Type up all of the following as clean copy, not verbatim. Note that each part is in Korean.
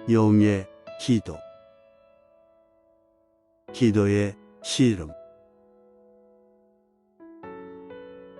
영의 기도. 기도의 씨름.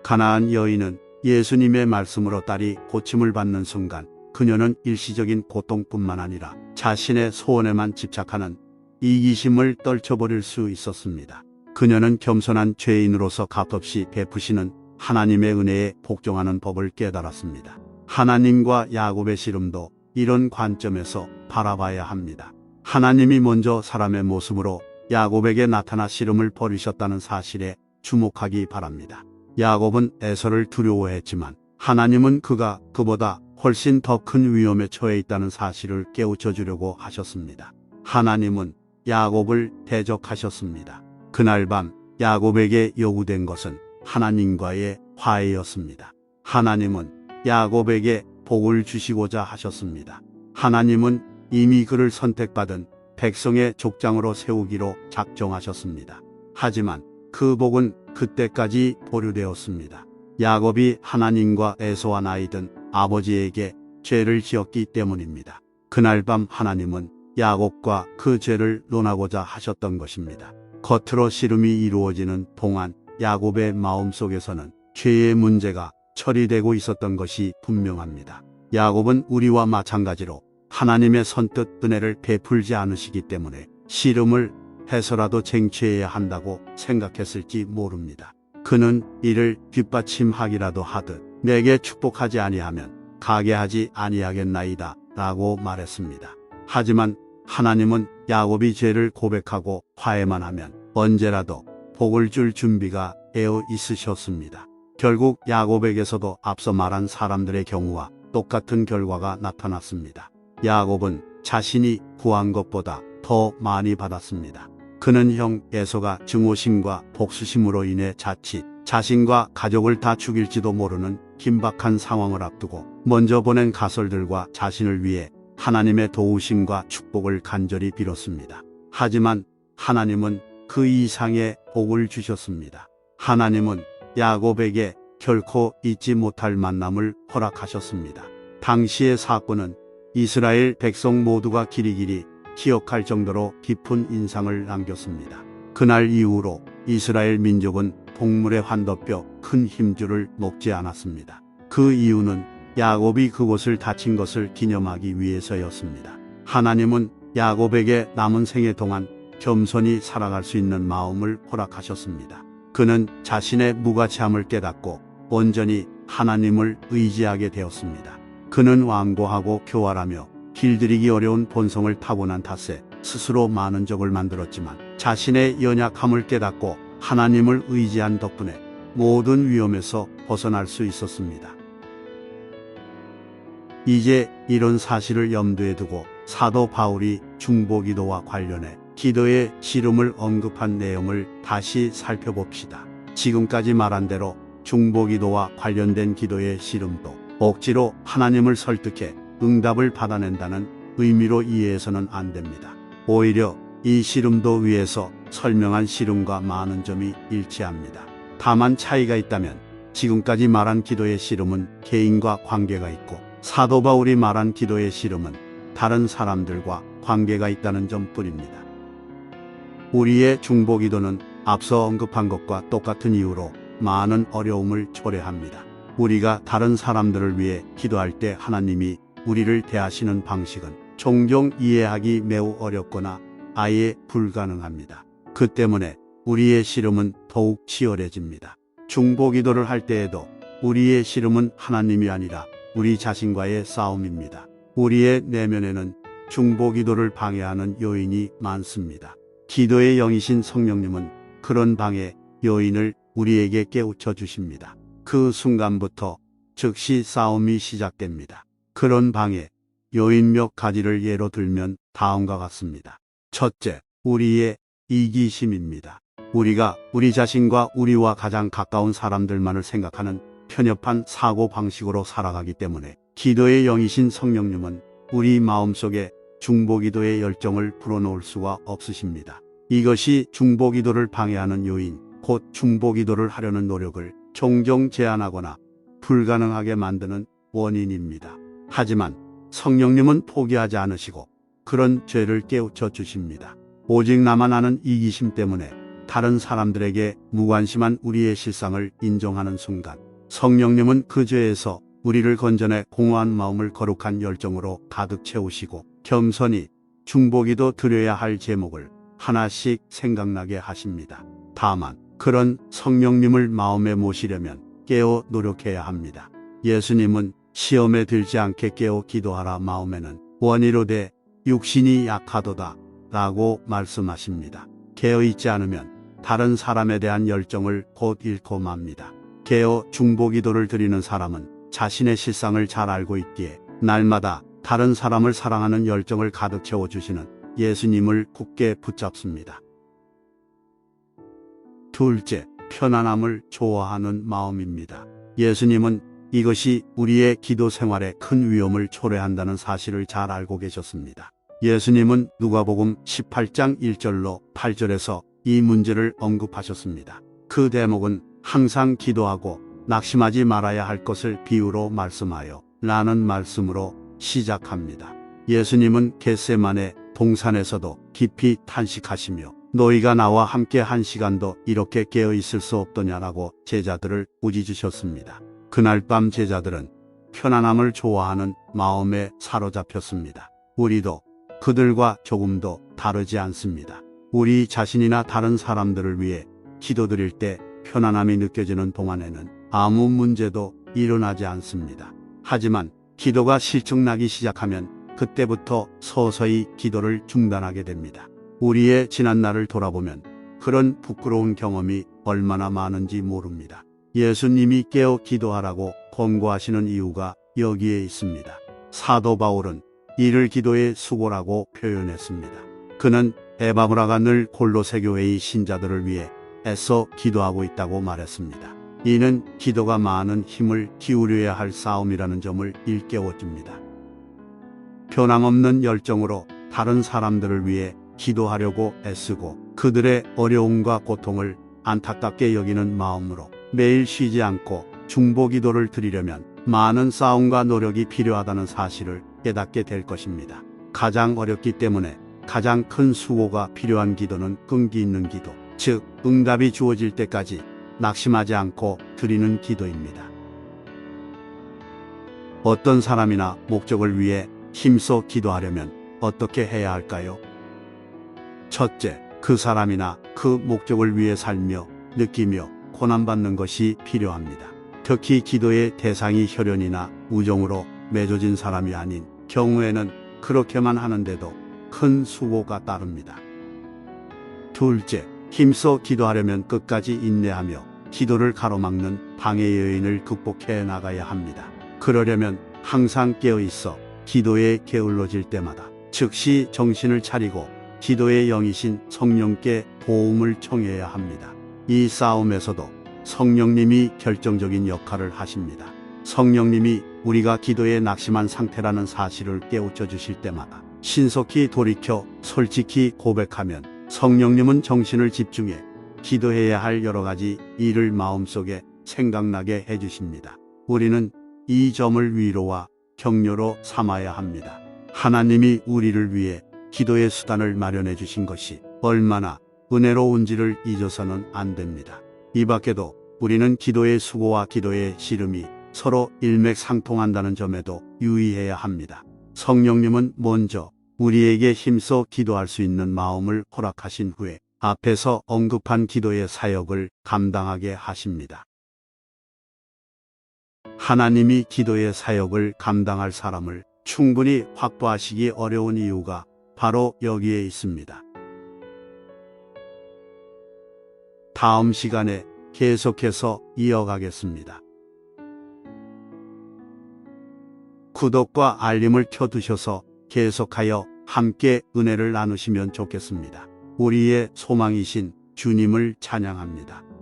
가나안 여인은 예수님의 말씀으로 딸이 고침을 받는 순간 그녀는 일시적인 고통뿐만 아니라 자신의 소원에만 집착하는 이기심을 떨쳐버릴 수 있었습니다. 그녀는 겸손한 죄인으로서 값없이 베푸시는 하나님의 은혜에 복종하는 법을 깨달았습니다. 하나님과 야곱의 씨름도 이런 관점에서 바라봐야 합니다. 하나님이 먼저 사람의 모습으로 야곱에게 나타나 씨름을 벌이셨다는 사실에 주목하기 바랍니다. 야곱은 에서를 두려워했지만 하나님은 그가 그보다 훨씬 더 큰 위험에 처해 있다는 사실을 깨우쳐 주려고 하셨습니다. 하나님은 야곱을 대적하셨습니다. 그날 밤 야곱에게 요구된 것은 하나님과의 화해였습니다. 하나님은 야곱에게 복을 주시고자 하셨습니다. 하나님은 이미 그를 선택받은 백성의 족장으로 세우기로 작정하셨습니다. 하지만 그 복은 그때까지 보류되었습니다. 야곱이 하나님과 에서와 나이든 아버지에게 죄를 지었기 때문입니다. 그날 밤 하나님은 야곱과 그 죄를 논하고자 하셨던 것입니다. 겉으로 씨름이 이루어지는 동안 야곱의 마음속에서는 죄의 문제가 처리되고 있었던 것이 분명합니다. 야곱은 우리와 마찬가지로 하나님의 선뜻 은혜를 베풀지 않으시기 때문에 씨름을 해서라도 쟁취해야 한다고 생각했을지 모릅니다. 그는 이를 뒷받침하기라도 하듯 내게 축복하지 아니하면 가게 하지 아니하겠나이다 라고 말했습니다. 하지만 하나님은 야곱이 죄를 고백하고 화해만 하면 언제라도 복을 줄 준비가 되어 있으셨습니다. 결국 야곱에게서도 앞서 말한 사람들의 경우와 똑같은 결과가 나타났습니다. 야곱은 자신이 구한 것보다 더 많이 받았습니다. 그는 형 에서가 증오심과 복수심으로 인해 자칫 자신과 가족을 다 죽일지도 모르는 긴박한 상황을 앞두고 먼저 보낸 가설들과 자신을 위해 하나님의 도우심과 축복을 간절히 빌었습니다. 하지만 하나님은 그 이상의 복을 주셨습니다. 하나님은 야곱에게 결코 잊지 못할 만남을 허락하셨습니다. 당시의 사건은 이스라엘 백성 모두가 길이길이 기억할 정도로 깊은 인상을 남겼습니다. 그날 이후로 이스라엘 민족은 동물의 환도뼈 큰 힘줄을 먹지 않았습니다. 그 이유는 야곱이 그곳을 다친 것을 기념하기 위해서였습니다. 하나님은 야곱에게 남은 생애 동안 겸손히 살아갈 수 있는 마음을 허락하셨습니다. 그는 자신의 무가치함을 깨닫고 온전히 하나님을 의지하게 되었습니다. 그는 완고하고 교활하며 길들이기 어려운 본성을 타고난 탓에 스스로 많은 적을 만들었지만 자신의 연약함을 깨닫고 하나님을 의지한 덕분에 모든 위험에서 벗어날 수 있었습니다. 이제 이런 사실을 염두에 두고 사도 바울이 중보기도와 관련해 기도의 씨름을 언급한 내용을 다시 살펴봅시다. 지금까지 말한 대로 중보기도와 관련된 기도의 씨름도 억지로 하나님을 설득해 응답을 받아낸다는 의미로 이해해서는 안 됩니다. 오히려 이 씨름도 위에서 설명한 씨름과 많은 점이 일치합니다. 다만 차이가 있다면 지금까지 말한 기도의 씨름은 개인과 관계가 있고 사도 바울이 말한 기도의 씨름은 다른 사람들과 관계가 있다는 점뿐입니다. 우리의 중보기도는 앞서 언급한 것과 똑같은 이유로 많은 어려움을 초래합니다. 우리가 다른 사람들을 위해 기도할 때 하나님이 우리를 대하시는 방식은 종종 이해하기 매우 어렵거나 아예 불가능합니다. 그 때문에 우리의 씨름은 더욱 치열해집니다. 중보기도를 할 때에도 우리의 씨름은 하나님이 아니라 우리 자신과의 싸움입니다. 우리의 내면에는 중보기도를 방해하는 요인이 많습니다. 기도의 영이신 성령님은 그런 방해 요인을 우리에게 깨우쳐 주십니다. 그 순간부터 즉시 싸움이 시작됩니다. 그런 방해 요인 몇 가지를 예로 들면 다음과 같습니다. 첫째, 우리의 이기심입니다. 우리가 우리 자신과 우리와 가장 가까운 사람들만을 생각하는 편협한 사고 방식으로 살아가기 때문에 기도의 영이신 성령님은 우리 마음속에 중보기도의 열정을 불어넣을 수가 없으십니다. 이것이 중보기도를 방해하는 요인, 곧 중보기도를 하려는 노력을 종종 제한하거나 불가능하게 만드는 원인입니다. 하지만 성령님은 포기하지 않으시고 그런 죄를 깨우쳐 주십니다. 오직 나만 아는 이기심 때문에 다른 사람들에게 무관심한 우리의 실상을 인정하는 순간 성령님은 그 죄에서 우리를 건져내 공허한 마음을 거룩한 열정으로 가득 채우시고 겸손히 중보기도 드려야 할 제목을 하나씩 생각나게 하십니다. 다만 그런 성령님을 마음에 모시려면 깨어 노력해야 합니다. 예수님은 시험에 들지 않게 깨어 기도하라 마음에는 원이로되 육신이 약하도다 라고 말씀하십니다. 깨어있지 않으면 다른 사람에 대한 열정을 곧 잃고 맙니다. 깨어 중보기도를 드리는 사람은 자신의 실상을 잘 알고 있기에 날마다 다른 사람을 사랑하는 열정을 가득 채워주시는 예수님을 굳게 붙잡습니다. 둘째, 편안함을 좋아하는 마음입니다. 예수님은 이것이 우리의 기도 생활에 큰 위험을 초래한다는 사실을 잘 알고 계셨습니다. 예수님은 누가복음 18장 1절로 8절에서 이 문제를 언급하셨습니다. 그 대목은 항상 기도하고 낙심하지 말아야 할 것을 비유로 말씀하여 라는 말씀으로 시작합니다. 예수님은 겟세마네 동산에서도 깊이 탄식하시며 너희가 나와 함께 한 시간도 이렇게 깨어 있을 수 없더냐라고 제자들을 꾸짖으셨습니다. 그날 밤 제자들은 편안함을 좋아하는 마음에 사로잡혔습니다. 우리도 그들과 조금도 다르지 않습니다. 우리 자신이나 다른 사람들을 위해 기도드릴 때 편안함이 느껴지는 동안에는 아무 문제도 일어나지 않습니다. 하지만 기도가 실증나기 시작하면 그때부터 서서히 기도를 중단하게 됩니다. 우리의 지난 날을 돌아보면 그런 부끄러운 경험이 얼마나 많은지 모릅니다. 예수님이 깨어 기도하라고 권고하시는 이유가 여기에 있습니다. 사도 바울은 이를 기도의 수고라고 표현했습니다. 그는 에바브라가 늘 골로새 교회의 신자들을 위해 애써 기도하고 있다고 말했습니다. 이는 기도가 많은 힘을 기울여야 할 싸움이라는 점을 일깨워줍니다. 변함없는 열정으로 다른 사람들을 위해 기도하려고 애쓰고 그들의 어려움과 고통을 안타깝게 여기는 마음으로 매일 쉬지 않고 중보기도를 드리려면 많은 싸움과 노력이 필요하다는 사실을 깨닫게 될 것입니다. 가장 어렵기 때문에 가장 큰 수고가 필요한 기도는 끈기 있는 기도, 즉 응답이 주어질 때까지 낙심하지 않고 드리는 기도입니다. 어떤 사람이나 목적을 위해 힘써 기도하려면 어떻게 해야 할까요? 첫째, 그 사람이나 그 목적을 위해 살며 느끼며 고난받는 것이 필요합니다. 특히 기도의 대상이 혈연이나 우정으로 맺어진 사람이 아닌 경우에는 그렇게만 하는데도 큰 수고가 따릅니다. 둘째, 힘써 기도하려면 끝까지 인내하며 기도를 가로막는 방해 요인을 극복해 나가야 합니다. 그러려면 항상 깨어있어 기도에 게을러질 때마다 즉시 정신을 차리고 기도의 영이신 성령께 도움을 청해야 합니다. 이 싸움에서도 성령님이 결정적인 역할을 하십니다. 성령님이 우리가 기도에 낙심한 상태라는 사실을 깨우쳐 주실 때마다 신속히 돌이켜 솔직히 고백하면 성령님은 정신을 집중해 기도해야 할 여러 가지 일을 마음속에 생각나게 해주십니다. 우리는 이 점을 위로와 격려로 삼아야 합니다. 하나님이 우리를 위해 기도의 수단을 마련해 주신 것이 얼마나 은혜로운지를 잊어서는 안 됩니다. 이 밖에도 우리는 기도의 수고와 기도의 씨름이 서로 일맥상통한다는 점에도 유의해야 합니다. 성령님은 먼저 우리에게 힘써 기도할 수 있는 마음을 허락하신 후에 앞에서 언급한 기도의 사역을 감당하게 하십니다. 하나님이 기도의 사역을 감당할 사람을 충분히 확보하시기 어려운 이유가 바로 여기에 있습니다. 다음 시간에 계속해서 이어가겠습니다. 구독과 알림을 켜두셔서 계속하여 함께 은혜를 나누시면 좋겠습니다. 우리의 소망이신 주님을 찬양합니다.